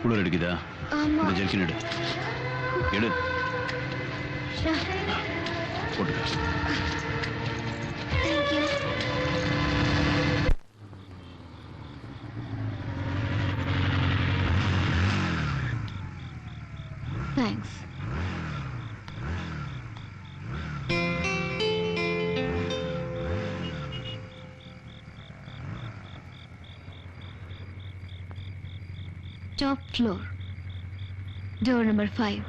குளிர் அடிக்குதா? இந்த ஜெர்கின் எடு. எடு. போட்டுக்க. Thanks. Top floor. Door number 5.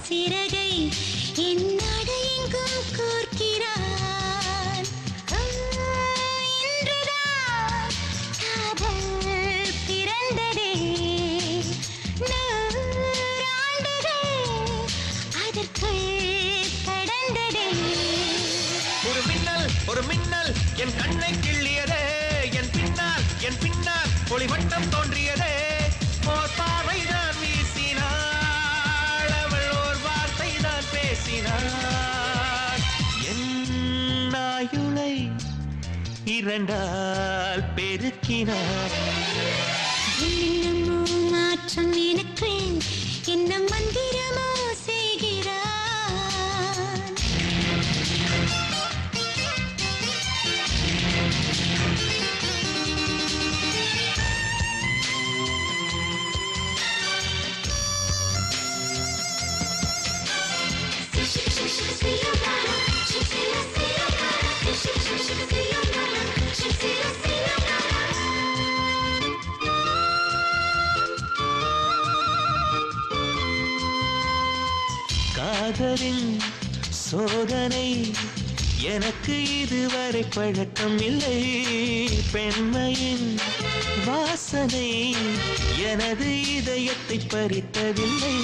சிறகை என்னோடு எங்கும் கோர்க்கிறான். இன்றுதான் காதல் பிறந்ததே, நூறாண்டுகள் அதற்குள் கடந்ததே. ஒரு மின்னல் என் கண்ணை கிள்ளியதே, என் பின்னால் ஒளிவட்டம் தோன்றியதே. ஓர் பார்வைதான் வீசினாள், அவள் ஓர் வார்த்தை தான் பேசினாள். என் ஆயுளை இரண்டால் பெருக்கினாள். என்னமோ மாற்றம் எனக்கு, என்ன மந்திரமோ செய்கிறான். காதலின் சோதனை எனக்கு இதுவரை பழக்கம் இல்லை. பெண்மையின் வாசனை எனது இதயத்தை பறித்ததில்லை.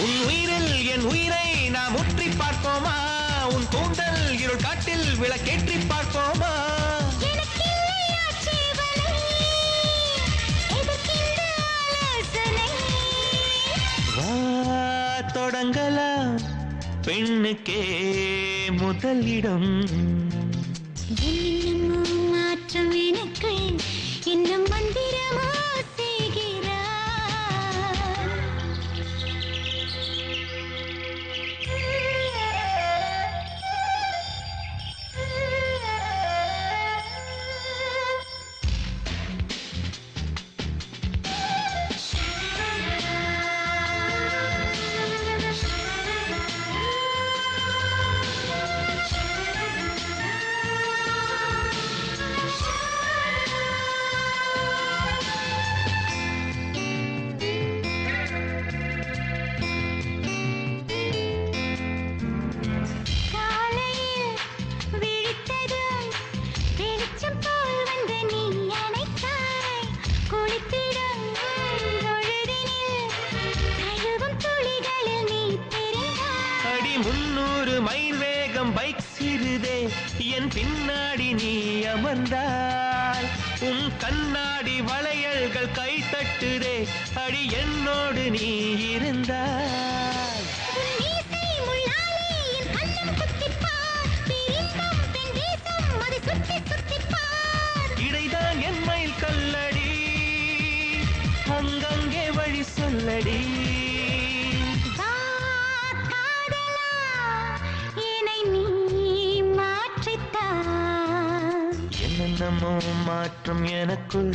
உன் உயிரில் என் உயிரை நாம் உற்றி பார்ப்போமா? உன் கூந்தல் இருள் காட்டில் விளக்கேற்றி பார்ப்போமா? வா தொடங்கலாம், பெண்ணுக்கே முதலிடம். மாற்றம் எனக்கு, இன்னும் மந்திரமா செய்கிறார். மைல் வேகம் பைக் சிறுதே, என் பின்னாடி நீ அமர்ந்தால் உன் கண்ணாடி வளையல்கள் கை தட்டுதே. அடி என்னோடு நீ இருந்தால் இடைதான் என் மயில் கல்லடி, அங்கங்கே வழி சொல்லடி. என்னமோ மாற்றம் எனக்குள்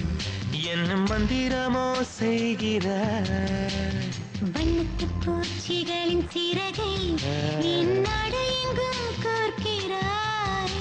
என்ன மந்திரமோ செய்கிறாய் வண்ணத்து பூச்சிகளின் சிறகை என்னோடு எங்கும் கோர்க்கிறாய்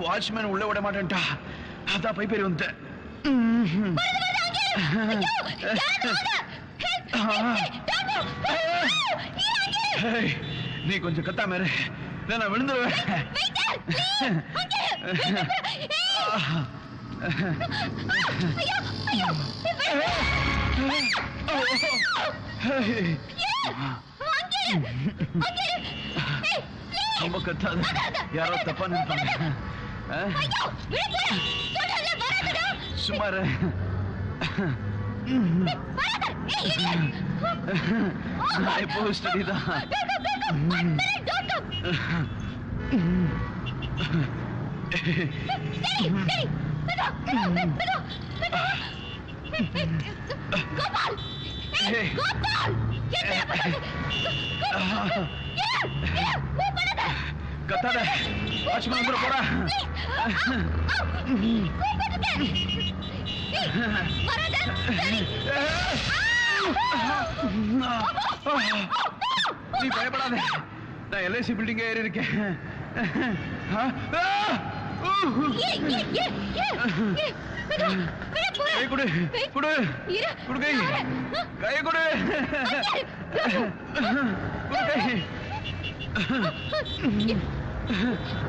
வாட்ச்மேன் உள்ள விட மாட்டேன்டா. அதான் பைப்பேறி வந்துட்டேன். நீ கொஞ்சம் கத்தாம இரு, நான் விழுந்துருவேன். ரொம்ப கத்தாத, யாரோ தப்பா நினைப்பாங்க. சுமார் நான் இப்போ ஸ்டடி தான். கத்தாத, வாட்ச்மேன் வந்துட போறா. நீ பயப்படாத, நான் எல்ஐசி பில்டிங் ஏறி இருக்கேன். கை கொடு, கொடு, கொடு கை, கையை கொடு, கை,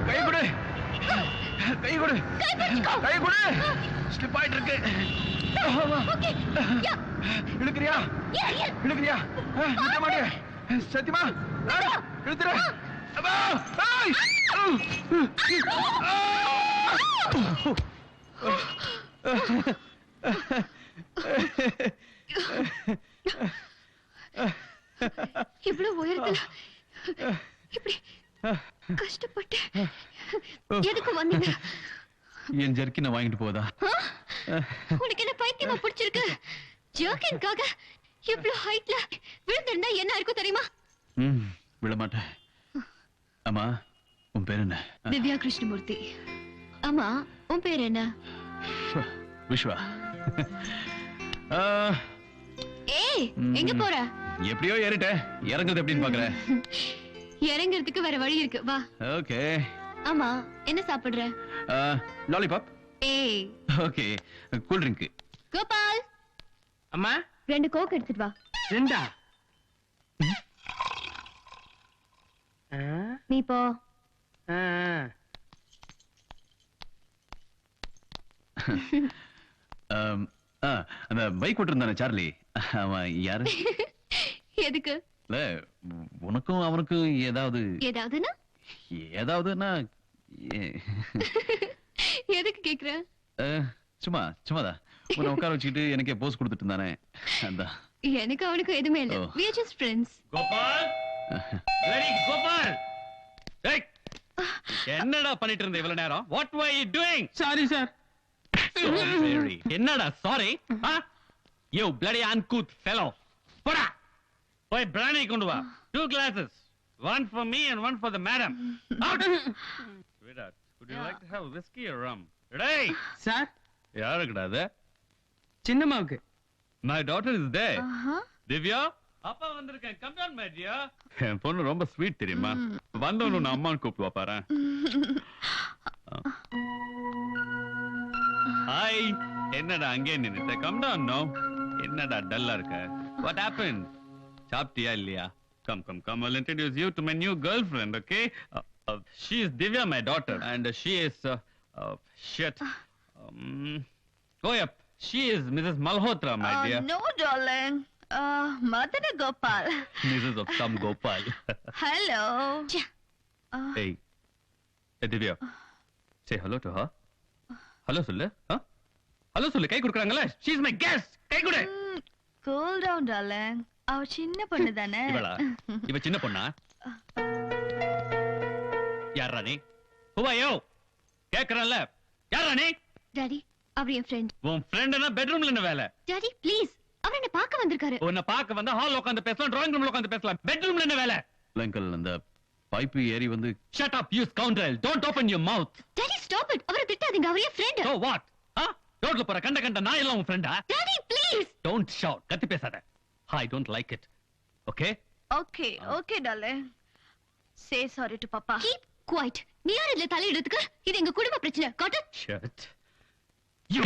கை கொடு, கை கொடு, கை கொடு. ஸ்லிப் ஆயிட்டு இருக்கு. இழுக்கிறியா, இழுக்கிறியா? இழுக்க மாட்டியா? சத்தியமா இழுத்துற. இவ்வளவு உயரத்துல இப்படி கஷ்டப்பட்டு எதுக்கு வந்தீங்க? என் ஜெர்க்கினை வாங்கிட்டு போதா? உனக்கு என்ன பைத்தியமா பிடிச்சிருக்கு? ஜெர்க்கின்காக இவ்வளவு ஹைட்ல விழுந்திருந்தா என்ன இருக்கும் தெரியுமா? விழமாட்டேன். அம்மா, உன் பேர் என்ன? திவ்யா கிருஷ்ணமூர்த்தி. அம்மா, உன் பேர் என்ன? விஸ்வா. ஏய், எங்க போற? எப்படியோ ஏறிட்டேன், இறங்குறது எப்படின்னு பாக்குறேன். இறங்குறதுக்கு வேற வழி இருக்கு, வா. ஓகே. ஆமா, என்ன சாப்பிடுற? லாலிபாப். ஏய், ஓகே. Cool drink. கோபால், அம்மா 2 கோக் எடுத்துட்டு வா. 2 நீ போ. அந்த பைக் ஓட்டுருந்தானே சார்லி, அவன் யாரு? எதுக்கு? இல்ல, உனக்கும் அவனுக்கும் ஏதாவது? ஏதாவதுன்னா? ஏதாவதுன்னா எதுக்கு கேக்குற? சும்மாதான். உன்னை உட்கார வச்சுக்கிட்டு எனக்கே போஸ் கொடுத்துட்டு இருந்தானே, அதான். எனக்கு அவனுக்கு எதுவுமே இல்ல. We are just friends. Gopal, ready Gopal. ஏய், என்னடா பண்ணிட்டு இருந்த இவ்வளவு நேரம்? What were you doing? Sorry sir. Sorry. என்னடா sorry? You bloody uncouth fellow. போடா. போய் பிராணி கொண்டு வா. 2 glasses. One for me and one for the madam. Out. Sweetheart, would you like to have whiskey or rum? Ready? Sir, யாருக்குடா அது? சின்னம்மாவுக்கு. My daughter is there. Uh-huh. Divya, அப்பா வந்திருக்கேன். Come down, my dear. என் பொண்ணு ரொம்ப sweet தெரியுமா? வந்தவனு நான் அம்மான்னு கூப்பிடுவா பாரு. ஹாய், என்னடா அங்கே நின்னுட்ட? Come down now. என்னடா டல்லா இருக்க? What happened? சாப்பிட்டியா இல்லையா? Come. I'll introduce you to my new girlfriend, okay? She is Divya, my daughter, and she is shit. Go up. She is Mrs. Malhotra, my dear. No, darling. Madana Gopal. Mrs. of some Gopal. Hello. Hey. Hey, Divya. Say hello to her. Hello, சொல்லு. Hello, சொல்லு. கை கொடுக்கறாங்கல. She is my guest. கை கொடு. Cool down, darling. அவ சின்ன பொண்ணு தானே. இவ சின்ன பொண்ணா? யாரா நீ? Who are you? கேக்குறல்ல. யாரா நீ? டாடி, அவர் என் ஃப்ரெண்ட். உன் ஃப்ரெண்ட்னா பெட்ரூம்ல என்ன வேலை? Daddy, please. அவர் என்ன பார்க்க வந்திருக்காரு. உன்னை பார்க்க வந்தா ஹால்ல உட்கார்ந்து பேசலாம், டிராயிங் ரூம்ல உட்கார்ந்து பேசலாம். பெட்ரூம்ல என்ன வேலை? அங்கிள் அந்த பைப் ஏறி வந்து Shut up, you scoundrel. Don't open your mouth. Daddy, stop it. அவரை திட்டாதீங்க. அவர் என் ஃப்ரெண்ட். So what? ரோட்ல போற கண்ட நான் எல்லாம் உன் ஃப்ரெண்டா? Daddy, please. Don't shout. கத்தி பேசாத. I don't like it. Okay? Okay, darling. Say sorry to papa. Keep quiet. நீ யார் இதுல தலையிடுறதுக்கு? இது எங்க குடும்ப பிரச்சனை. Got it? Shut. You.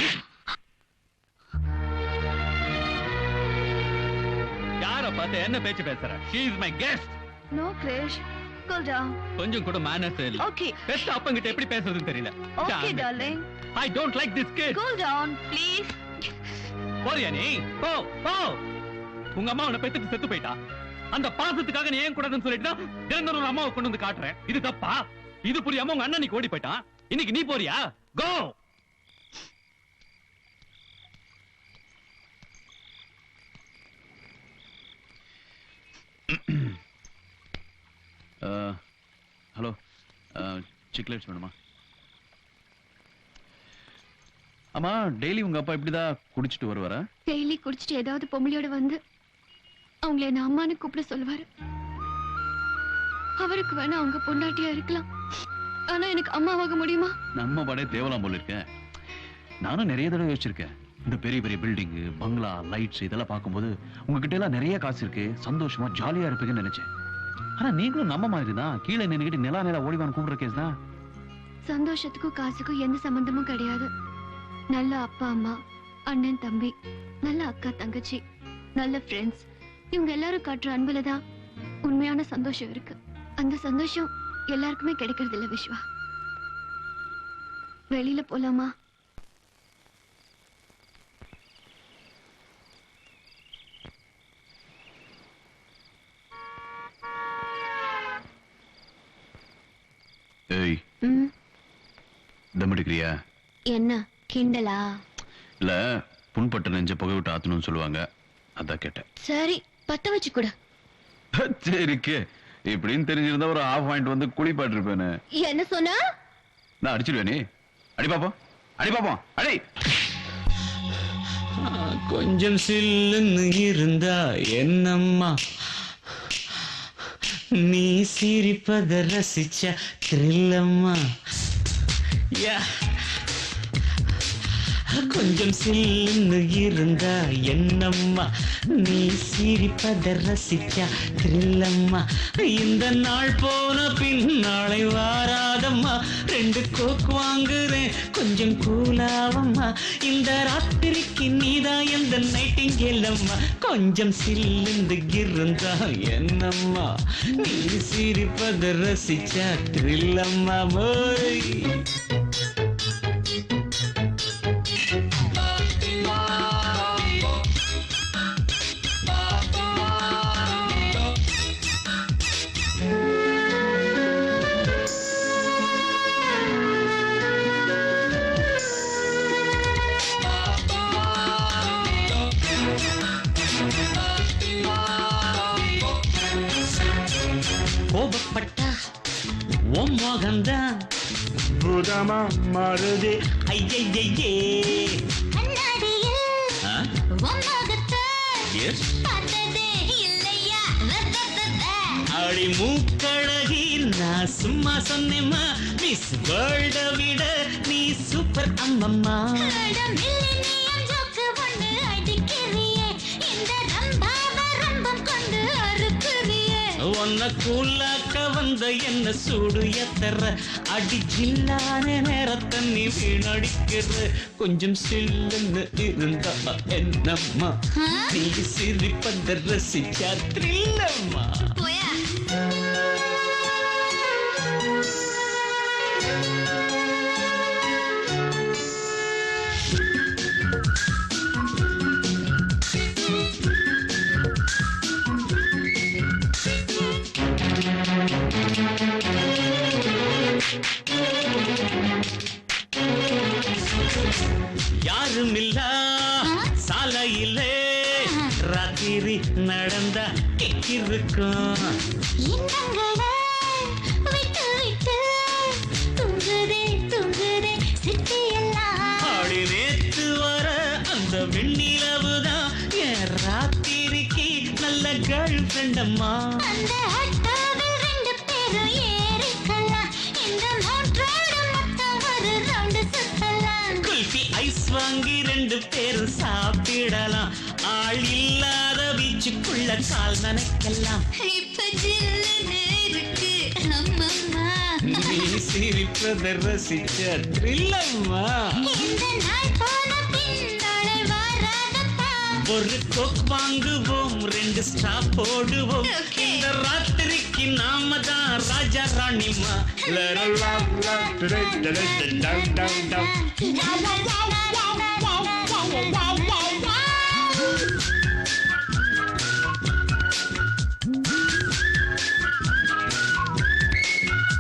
யார பார்த்து என்ன பேச்சு பேசுற? She is my guest. No, Krish. Cool down. கொஞ்சம் கூட manners இல்ல. Okay. பெத்த அப்பங்கிட்ட எப்படி பேசுறதுன்னு தெரியல. Okay, darling. I don't like this kid. Cool down, please. போறியா நீ? போ. உங்க அம்மா உன்னை பெத்துட்டு செத்து போயிட்டா. அந்த பாசத்துக்காக நீ ஏன் கூடாதுன்னு சொல்லிட்டு தினந்தோறும் ஒரு அம்மாவை கொண்டு வந்து காட்டுறேன். இது தப்பா? இது புரியாம உங்க அண்ணன் நீ ஓடி போயிட்டான். இன்னைக்கு நீ போறியா? Go. ஹலோ சிக்லேட்ஸ் வேணுமா? ஆமா, டெய்லி உங்க அப்பா இப்படிதான் குடிச்சிட்டு வருவாரா? டெய்லி குடிச்சிட்டு ஏதாவது பொம்பளையோட வந்து அவங்கள என்ன அம்மான்னு கூப்பிட சொல்லுவாரு. அவருக்கு வேணா அவங்க பொண்டாட்டியா இருக்கலாம், ஆனா எனக்கு அம்மாவாக முடியுமா? நம்ம படே தேவலாம் போல இருக்கேன். நானும் நிறைய தடவை யோசிச்சிருக்கேன். இந்த பெரிய பெரிய பில்டிங், பங்களா, லைட்ஸ் இதெல்லாம் பார்க்கும்போது உங்ககிட்ட எல்லாம் நிறைய காசு இருக்கு, சந்தோஷமா ஜாலியா இருப்பீங்கன்னு நினைச்சேன். ஆனா நீங்களும் நம்ம மாதிரி தான், கீழே நின்னுக்கிட்டு நிலா ஓடிவான்னு கூப்பிடுற கேஸ் தான். சந்தோஷத்துக்கும் காசுக்கும் எந்த சம்பந்தமும் கிடையாது. நல்ல அப்பா அம்மா, அண்ணன் தம்பி, நல்ல அக்கா தங்கச்சி, நல்ல ஃப்ரெண்ட்ஸ், இவங்க எல்லாரும் காட்டுற அன்புலதான் உண்மையான சந்தோஷம் இருக்கு. அந்த சந்தோஷம் எல்லாருக்குமே கிடைக்கிறது இல்ல விஸ்வா. வெளியில போலாமா? ஏய், தம் எடுக்கிறியா? என்ன கிண்டலா? இல்ல, புண்பட்ட நெஞ்ச புகை விட்டு ஆத்தணும்னு சொல்லுவாங்க, அதான் கேட்டேன். சரி, பத்த வச்சு கூட. சரிக்கு இப்படின்னு தெரிஞ்சிருந்தா ஒரு ½ பாயிண்ட் வந்து குளிப்பாட்டு இருப்பேன்னு. என்ன சொன்னா? நான் அடிச்சிருவேனே. அடி பாப்போம், அடி பாப்போம், அடி. கொஞ்சம் சில்லுன்னு இருந்தா என்னம்மா, நீ சிரிப்பத ரசிச்ச த்ரில்லம்மா. கொஞ்சம் சில்லுன்னு இருந்தா என்னம்மா, நீ சிரிப்பத ரசிச்சா த்ரில்லம்மா. இந்த நாள் போன பின் நாளை வாராதம்மா, 2 கோக் வாங்குறேன் கொஞ்சம் கூலாவம்மா. இந்த ராத்திரிக்கு நீதான் எந்த நைட்டிங்கேலம்மா. கொஞ்சம் சில்லுன்னு இருந்தா என்னம்மா, நீ சிரிப்பத ரசிச்சா த்ரில்லம்மா போய். கோபப்பட்டா உன் மோகந்தான் பூதமா மாறுது. ஐயையே அடி மூக்கழகி, நான் சும்மா சொன்னேம்மா, மிஸ் வேர்ல்ட விட நீ சூப்பர் அம்மம்மா. உன்ன கூலாக்க வந்த என்ன சூடு எத்தர, அடி ஜில்லான நேரத்தை நீ வீணடிக்கிற. கொஞ்சம் சில்லுன்னு இருந்தா என்னம்மா, நீ சிரிப்பத ரசிச்சா த்ரில்லம்மா. ராத்திரி நடந்தா இருக்கும் இன்பங்களை விட்டு விட்டு தூங்குதே தூங்குதே சிட்டியெல்லாம் ஆடி நேத்து வர அந்த வெண்ணிலவுதான் என் ராத்திரிக்கு நல்ல கேர்ள் ஃப்ரெண்ட் அம்மா அந்த ஆட்டோவில் 2 பேரும் ஏறிக்கலாம் இந்த மோட்டரோட மொத்தம் ஒரு ரவுண்டு சுத்தலாம் குல்ஃபி ஐஸ் வாங்கி 2 பேரும் சாப்பிடலாம் ஆள் இல்லாத பீச்சுக்குள்ள கால் நனைக்கலாம் இப்ப ஜில்லுன்னு இருக்கு அம்மம்மா நீ சிரிப்பதை ரசிச்ச த்ரில்லம்மா இந்த நாள் போன பின்னாலே வராதப்பா ஒரு கோக் வாங்குவோம் 2 ஸ்டாப் போடுவோம் Okay. இந்த ராத்திரிக்கு நாம தான் ராஜா ராணிமா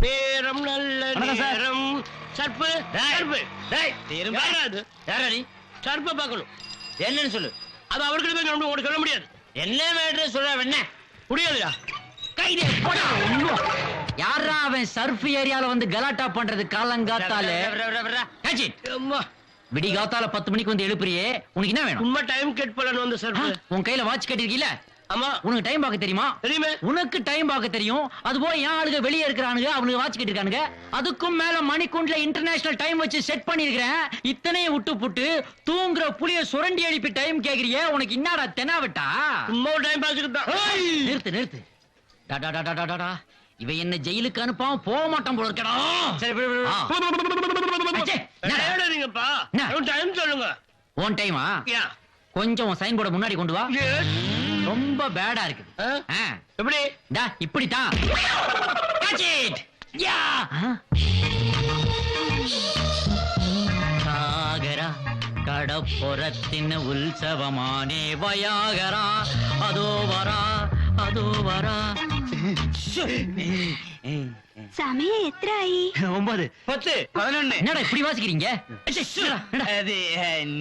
நேரம் நல்ல வணக்கம் சார். நேரம் சர்ப்பு சர்ப்பு டேய் யாராது யாராடி சர்ப்ப பார்க்கணும் என்னன்னு சொல்லு அது அவர்கிட்ட போய் உனக்கு சொல்ல முடியாது என்ன வேணும் சொல்ல என்ன முடியாதுடா கைதே போடா யாரா அவன் சர்ஃப் ஏரியால வந்து கலாட்டா பண்றது காலங்காத்தாலே விடி காத்தால 10 மணிக்கு வந்து எழுப்புறியே உனக்கு என்ன வேணும் உண்மை டைம் கெட் பண்ணணும் அந்த ஆ, சர்ப்பு உன் கையில வாட்ச் கட்டிருக்கீல ஆமா உனக்கு டைம் பார்க்க தெரியுமா தெரியுமே உனக்கு டைம் பார்க்க தெரியும் அது போல என் ஆளுங்க வெளியே இருக்கிறானுங்க அவனுக்கு வாட்ச் கட்டிருக்கானுங்க அதுக்கும் மேல மணிக்கூண்ட்ல இன்டர்நேஷனல் டைம் வச்சு செட் பண்ணிருக்கிறேன் இத்தனையும் விட்டு புட்டு தூங்குற புளிய சுரண்டி எழுப்பி டைம் கேக்குறியே உனக்கு என்னடா தெனாவட்டா சும்மா டைம் பாஸ்க்கு தான் நிறுத்து நிறுத்து டா டா டா டா டா டா இவன் என்ன ஜெயிலுக்கு அனுப்பாம போக மாட்டான் போல இருக்கடா சரி போய், போய், ஆ. போய். அச்சே, என்னடா? தேடாதீங்கப்பா என்ன? டைம் சொல்லுங்க உன் டைமா யா கொஞ்சம் சைன் போர்ட முன்னாடி கொண்டு வா ரொம்ப பேடா இருக்குது ஆ? ஆ. எப்படி டா இப்படித்தான் Catch it! யா! சாகரா கடப்புறத்தின் உற்சவமானே வயாகரா அதோ வரா സമയം എത്രയായി 9 10 11 என்னடா இப்படி வாசிக்கிறீங்க அது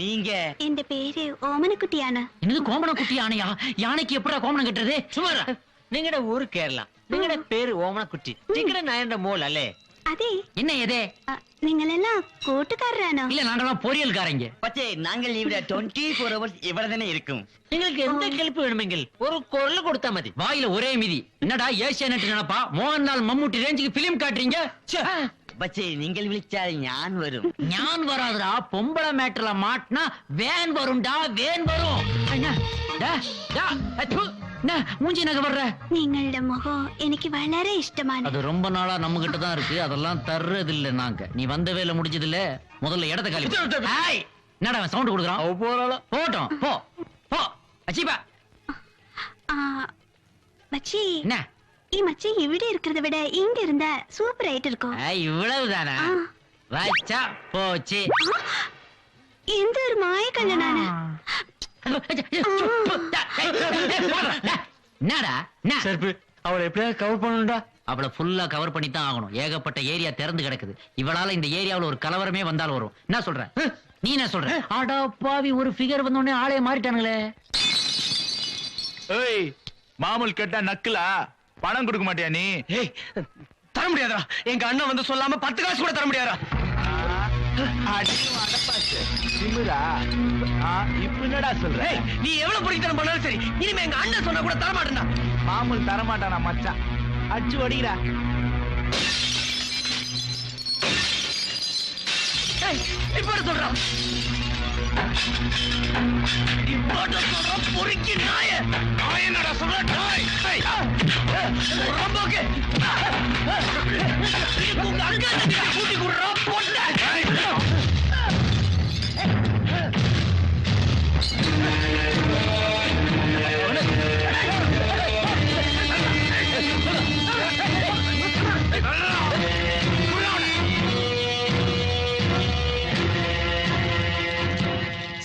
நீங்க എന്റെ പേര് ഓമനക്കുട്ടിയാണ് என்னது கோமண குட்டி யானையா யானைக்கு எப்படா கோமணம் கட்டுறது சுமாரா നിങ്ങളുടെ ഊര് കേരള നിങ്ങളുടെ പേര് ഓമനക്കുട്ടി നിങ്ങളുടെ നായന്റെ മോൾ അല്ലേ അതെ என்ன எதே നിങ്ങളെല്ലാം കൂട്ടുകാരാണോ இல்ல நாங்கெல்லாம் பொரியல்காரங்க പക്ഷേ ഞങ്ങൾ ഇവിടെ 24 hours ഇവിടെ തന്നെ ഇരിക്കും നിങ്ങൾക്ക് എന്ത് ഹെൽപ്പ് വേണമെങ്കിൽ ഒരു കുരൽ കൊടുത്താൽ മതി வாயில ஒரே மிதி என்னடா ஏசியானெட் நினைப்பா மோகன்லால் மம்முட்டி ரேஞ்சுக்கு பிலிம் காட்டுறீங்க ச்சே. പക്ഷേ നിങ്ങൾ വിളിച്ചാൽ ഞാൻ വരും ஞான் வராதுடா பொம்பளை மேட்டர்ல மாட்டினா வேன் வரும்டா வேன் வரும் என்ன? டா, டா, அச்சு. என்ன, மூஞ்சி நகை வர்ற നിങ്ങളുടെ മുഖം എനിക്ക് വളരെ ഇഷ്ടമാണ് அது ரொம்ப நாளா நம்ம கிட்ட தான் இருக்கு அதெல்லாம் தர்றது இல்ல நாங்க நீ வந்த வேலை முடிஞ்சது இல்ல முதல்ல இடத்த காலி பண்ணு. ஏய், என்னடா சவுண்ட் கொடுக்குறான் போட்டோம் போ போ அச்சிப்பா ആ, மச்சி என்ன ഈ மச்சி ഇവിടെ இருக்கிறத விட இங்க இருந்தா சூப்பர் ஆயிட்டு இருக்கும் ஏய், இவ்வளவுதானா ஆ. வச்சா போச்சு എന്ത് ഒരു മായ കള്ളനാണ് என்னடா என்ன? അവളെ എപ്പോഴാ കവർ പണുണ്ടാ அவளை ஃபுல்லா கவர் பண்ணி தான் ஆகணும் ஏகப்பட்ட ஏரியா திறந்து கிடக்குது இவளால இந்த ஏரியாவுல ஒரு கலவரமே வந்தால் வரும் என்ன சொல்ற நீ என்ன சொல்ற ஆடா பாவி ஒரு ஃபிகர் வந்த உடனே ஆளே மாறிட்டானுங்களே ஏய் மாமூல் கேட்டா நக்கலா பணம் கொடுக்க மாட்டியா நீ ஏய் தர முடியாதா எங்க அண்ணன் வந்து சொல்லாம 10 காசு கூட தர முடியாதா திமிரா இப்ப என்னடா சொல்ற ஏய் நீ எவ்வளவு பொறுக்கித்தனம் பண்ணாலும் சரி இனிமே எங்க அண்ணன் சொன்னா கூட தர மாட்டேன்டா மாமூல் தரமாட்டானா மச்சான் அடிச்சு ஒடிக்கிறா ஏய் இப்ப சொல்றான் இப்ப சொல்றான் பொறுக்கி நாய நாய என்னடா சொல்ற நாய் ஏய் ரொம்பக்கு உங்க அங்க கூட்டி குடுறா போடா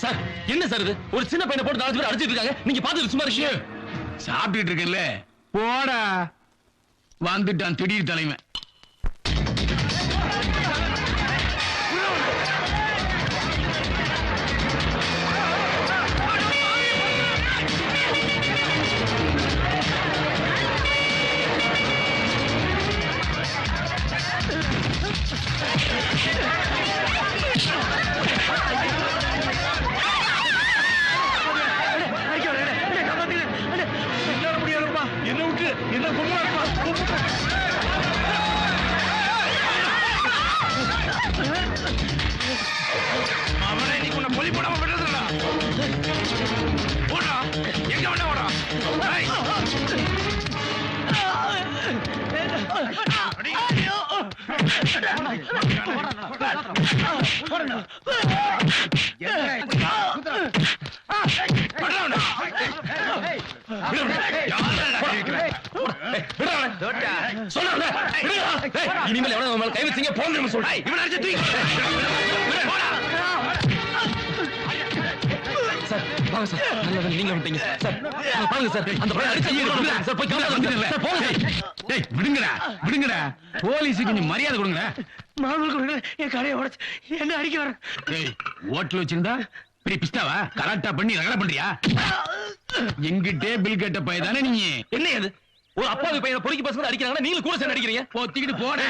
சார் என்ன சார் இது ஒரு சின்ன பையனை போட்டு 4 பேர் அடிச்சிட்டு இருக்காங்க நீங்க பாத்துட்டு சும்மா இருக்கீங்க சாப்பிட்டுட்டு இருக்கேன்ல போடா வந்துட்டான் திடீர் தலைமை என்ன அவனை நீ உன்னை பொலி போடாம விடுறதுடா. ஓடா, எங்க வேணா ஓடா. ஏய். இனிமேல் எவ்வளவு கை வச்சீங்க போன் சொல்றேன். இவனை அடிச்சு தூக்கி சார் வாங்க சார், நல்ல நீங்க வந்துட்டீங்க சார். பாருங்க சார், அந்த பையன் அடிச்சு சார் போய் கவலை வந்துடுங்க சார். போங்க டேய் விடுங்கடா விடுங்கடா, போலீஸுக்கு கொஞ்சம் மரியாதை கொடுங்க. மாமூல் கொடுங்க, என் கடையை உடைச்சு என்ன அடிக்க வர. டேய் ஹோட்டல் வச்சிருந்தா பெரிய பிஸ்தாவா கரெக்டா பண்ணி ரகலை பண்றியா? எங்கிட்டே பில் கேட்ட பையன் தானே நீங்க? என்ன இது, ஒரு அப்பாவி பையனை பொறுக்கி பசங்க அடிக்கிறாங்க, நீங்களும் கூட சேர்ந்து அடிக்கிறீங்க. போத்திக்கிட்டு போடா.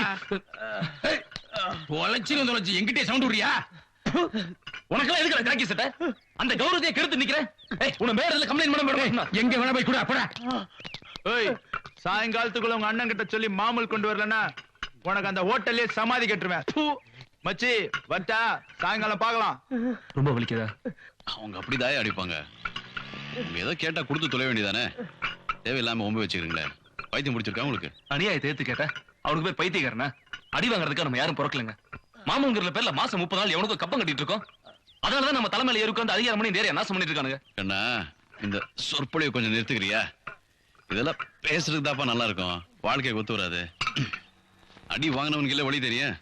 தொலைச்சு எங்கிட்டே சவுண்ட் விடுறியா? உனக்கெல்லாம் எதுக்கு ஜாக்கி சட்டை? அந்த கௌரவத்தையே கெடுத்து நிக்கிறேன். உன்னை மேல கம்ப்ளைண்ட் பண்ண முடியும். எங்க வேணா போய் கூட அப்படா. ஏய், சாயங்காலத்துக்குள்ள உங்க அண்ணன் கிட்ட சொல்லி மாமூல் கொண்டு வரலன்னா உனக்கு அந்த ஹோட்டல்லே சமாதி கட்டுருவேன். மச்சி வந்தா சாயங்காலம் பார்க்கலாம். ரொம்ப வலிக்குதா? அவங்க அப்படிதான் அடிப்பாங்க. நீங்க ஏதோ கேட்டா கொடுத்து தொலை வேண்டியதானே, தேவையில்லாம ஒம்பு வச்சுக்கிறீங்களே. பைத்தியம் முடிச்சிருக்கா உங்களுக்கு? அநியாயத்தை ஏத்து கேட்ட அவனுக்கு பேர் பைத்தியக்காரனா? அடி வாங்குறதுக்கு நம்ம யாரும் பிறக்கலங்க. மாமங்கிற பேர்ல மாசம் 30 நாள் எவனுக்கும் கப்பம் கட்டிட்டு இருக்கோம். அதனாலதான் நம்ம தலைமையில ஏறி உட்கார்ந்து அதிகாரம் பண்ணி நிறைய நாசம் பண்ணிட்டு இருக்கானுங்க. அண்ணா, இந்த சொற்பொழிவை கொஞ்சம் நிறுத்துக்கிறியா? இதெல்லாம் பேசுறதுக்கு தாப்பா நல்லா இருக்கும், வாழ்க்கை ஒத்து வராது. அடி வாங்கினவனுக்கு இல்ல வழி தெரியும்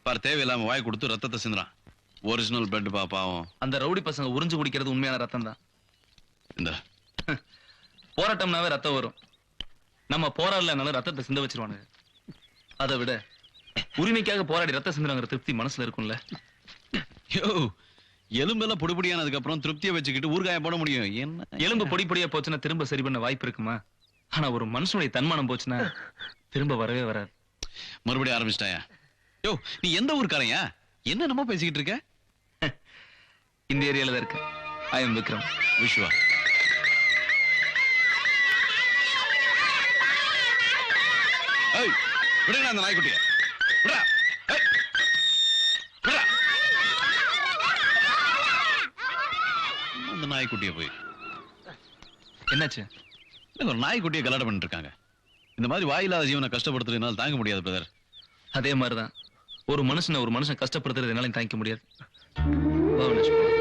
பாரு. தேவையில்லாம வாய் கொடுத்து ரத்தத்தை சிந்துறான். ஒரிஜினல் பிளட் பாப்பாவும். அந்த ரவுடி பசங்க உறிஞ்சு குடிக்கிறது உண்மையான ரத்தம் தான். இந்த போராட்டம்னாவே ரத்தம் வரும். நம்ம போராடலனாலும் ரத்தத்தை சிந்த வச்சிருவானுங்க. அதை விட உரிமைக்காக போராடி ரத்த சிந்துறாங்கிற திருப்தி மனசுல இருக்கும்ல. யோ, எலும்பெல்லாம் பொடிப்பொடியானதுக்கு அப்புறம் திருப்தியை வச்சுக்கிட்டு ஊர்காய போட முடியும்? என்ன எலும்பு பொடி பொடியா போச்சுன்னா திரும்ப சரி பண்ண வாய்ப்பு இருக்குமா? ஆனா ஒரு மனுஷனுடைய தன்மானம் போச்சுன்னா திரும்ப வரவே வராது. மறுபடியும் ஆரம்பிச்சிட்டாயா? யோ, நீ எந்த ஊருக்காரையா? என்ன நம்ம பேசிக்கிட்டு இருக்க? இந்த ஏரியால தான் இருக்கு. I am Vikram. விஸ்வா. ஏய், விடுங்க அந்த நாய்க்குட்டிய. விடுடா. ஏய், விடுடா. அந்த நாய்க்குட்டிய போய் என்னாச்சு? இல்ல, ஒரு நாய்க்குட்டியை கலாட்டம் பண்ணிட்டு இருக்காங்க. இந்த மாதிரி வாயில்லாத ஜீவனை கஷ்டப்படுத்துறதுனால தாங்க முடியாது பிரதர். அதே மாதிரிதான் ஒரு மனுஷன் கஷ்டப்படுத்துறது என்னால தாங்கிக்க முடியாது. வா, வினோஷ், போலாம்.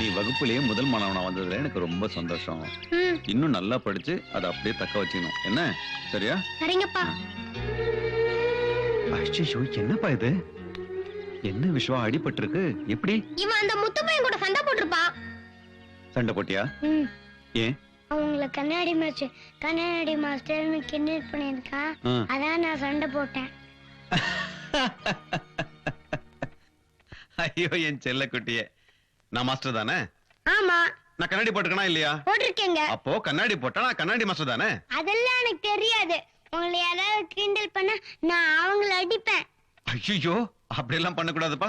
நீ வகுப்புலயே முதல் மாணவனா வந்ததுல எனக்கு ரொம்ப சந்தோஷம். இன்னும் நல்லா படிச்சு அதை அப்படியே தக்க வச்சுக்கணும். என்ன சரியா? சரிங்கப்பா. ஐயோ, என்னப்பா இது? என்ன விஸ்வா அடிபட்டு இருக்கு? எப்படி? இவன் அந்த முத்து பையன் கூட சண்டை போட்டிருப்பான். சண்டை போட்டியா? ஏன்? அவங்கள கண்ணாடி மாஸ்டர்னு கிண்டல் பண்ணிருக்கான். அதான் நான் சண்டை போட்டேன். ஐயோ, என் செல்ல குட்டியே, நான் மாஸ்டர் தானே? ஆமா. நான் கண்ணாடி போட்டுக்கனா இல்லையா? போட்டிருக்கேங்க. அப்போ கண்ணாடி போட்டா நான் கண்ணாடி மாஸ்டர் தானே? அதெல்லாம் எனக்கு தெரியாது. உங்களை யாராவது கிண்டல் பண்ண நான் அவங்கள அடிப்பேன். ஐயோ, அப்படி எல்லாம் பண்ண கூடாதுப்பா.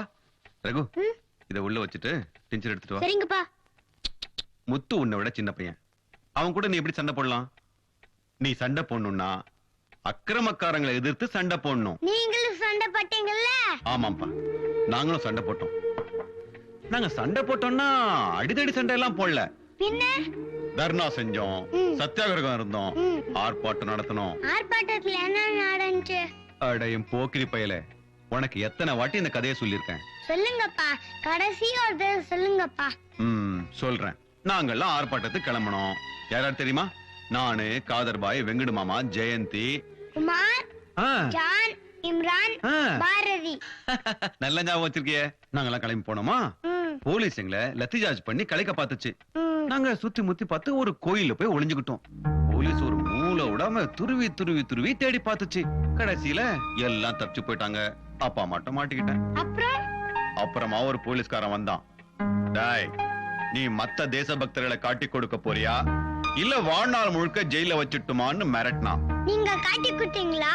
ரகு, இத உள்ள வச்சுட்டு டிஞ்சர் எடுத்துட்டு வா. சரிங்கப்பா. முத்து உன்னை விட சின்ன பையன். அவன் கூட நீ எப்படி சண்டை போடலாம்? நீ சண்டை போடணும்னா அக்கிரமக்காரங்களை எதிர்த்து சண்டை போடணும். நீங்களும் சண்டை போட்டீங்கல்ல? ஆமாப்பா, நாங்களும் சண்டை போட்டோம். நாங்க சண்டை போட்டோம்னா அடிதடி சண்டை எல்லாம் போடல. பின்ன தர்ணா செஞ்சோம், சத்தியாகிரகம் இருந்தோம், ஆர்ப்பாட்டம் நடத்தணும். ஆர்ப்பாட்டத்துல என்ன நடந்துச்சு? அடையும் போக்கிரி பயலே, உனக்கு எத்தனை வாட்டி இந்த கதையை சொல்லியிருக்கேன். சொல்லுங்கப்பா, கடைசி ஒரு தடவை சொல்லுங்கப்பா. சொல்றேன். நாங்கெல்லாம் ஆர்ப்பாட்டத்துக்கு கிளம்பணும். யாராரு தெரியுமா? நானு, காதர்பாய், வெங்கடு மாமா, ஜெயந்தி, குமார், ஜான், இம்ரான், பாரதி. நல்ல ஞாபகம் வச்சிருக்கியே. நாங்கெல்லாம் கிளம்பி போனோமா, போலீஸ் எங்களை லத்தி சார்ஜ் பண்ணி கலைக்க பார்த்துச்சு. நாங்க சுத்தி முத்தி பார்த்து ஒரு கோயில போய் ஒளிஞ்சுக்கிட்டோம். போலீஸ் ஒரு மூளை விடாம துருவி துருவி துருவி தேடி பார்த்துச்சு. கடைசியில எல்லாம் தப்பிச்சு போயிட்டாங்க. அப்பா மட்டும் மாட்டிக்கிட்டேன். அப்புறமா ஒரு போலீஸ்காரன் வந்தான். டாய், நீ மத்த தேசபக்தர்களை காட்டி கொடுக்க போறியா இல்ல வாழ்நாள் முழுக்க ஜெயில வச்சுட்டுமான்னு மிரட்டினான். நீங்க காட்டி கொடுத்தீங்களா?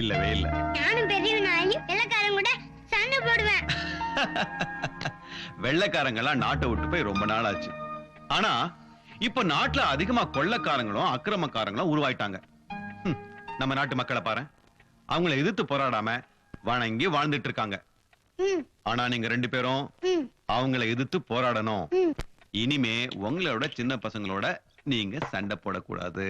இல்லவே இல்ல. நானும் பெரியவனாயி வெள்ளக்காரன் கூட சண்டை போடுவேன். வெள்ளைக்காரங்கெல்லாம் நாட்டை விட்டு போய் ரொம்ப நாள் ஆச்சு. ஆனா இப்ப நாட்டுல அதிகமா கொள்ளைக்காரங்களும் அக்கிரமக்காரங்களும் உருவாயிட்டாங்க. நம்ம நாட்டு மக்களை பாரு, அவங்களை எதிர்த்து போராடாம வணங்கி வாழ்ந்துட்டு இருக்காங்க. ஆனா நீங்க 2 பேரும் அவங்களை எதிர்த்து போராடணும். இனிமே உங்களோட சின்ன பசங்களோட நீங்க சண்டை போடக்கூடாது.